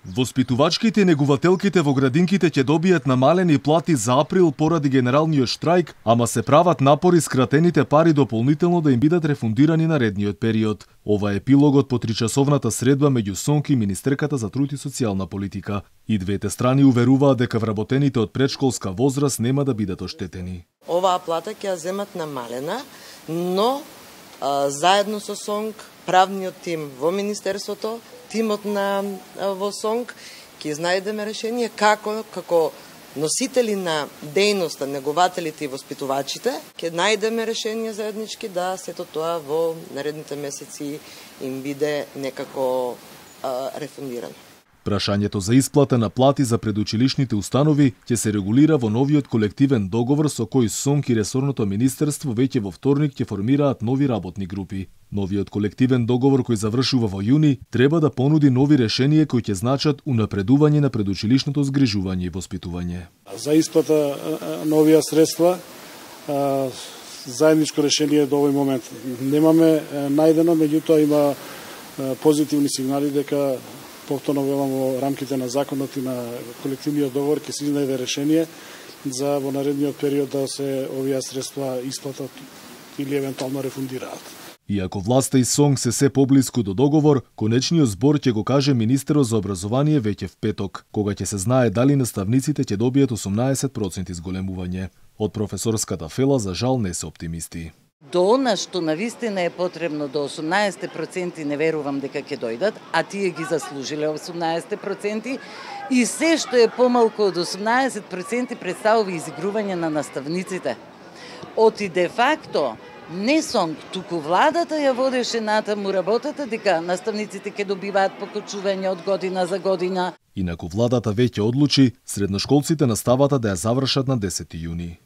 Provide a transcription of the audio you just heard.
Воспитувачките и негувателките во градинките ќе добијат намалени плати за април поради генералниот штрајк, ама се прават напори скратените пари дополнително да им бидат рефундирани наредниот период. Ова е епилогот по тричасовната средба меѓу СОНК и Министерката за труд и социјална политика. И двете страни уверуваат дека вработените од предшколска возраст нема да бидат оштетени. Оваа плата ќе ја земат намалена, но заедно со СОНК, правниот тим во Министерството, тимот во СОНК, ќе знајдеме решение како носители на дејноста, негователите и воспитувачите, ќе најдеме решение заеднички да сето тоа во наредните месеци им биде некако рефундирано. Прашањето за исплата на плати за предучилишните установи ќе се регулира во новиот колективен договор со кој СОНК и ресорното министерство веќе во вторник ќе формираат нови работни групи. Новиот колективен договор кој завршува во јуни треба да понуди нови решенија кои ќе значат унапредување на предучилишното згрижување и воспитување. За исплата на овие средства заедничко решение до овој момент немаме најдено, меѓутоа има позитивни сигнали дека повторно велам во рамките на законот и на колективниот договор ќе се изнајде решение за во наредниот период да се овие средства исплатат или евентуално рефундираат. Иако власта и СОНК се поблиску до договор, конечниот збор ќе го каже министерот за образование веќе в петок, кога ќе се знае дали наставниците ќе добијат 18% изголемување. Од професорската фела за жал не се оптимисти. До она што навистина е потребно до 18% не верувам дека ќе дојдат, а тие ги заслужиле 18% и се што е помалку од 18% представува изигрување на наставниците. Оти де факто не СОНК, туку владата ја водеше натаму работата дека наставниците ќе добиваат покачување од година за година. Инаку владата веќе одлучи средношколците наставата да ја завршат на 10 јуни.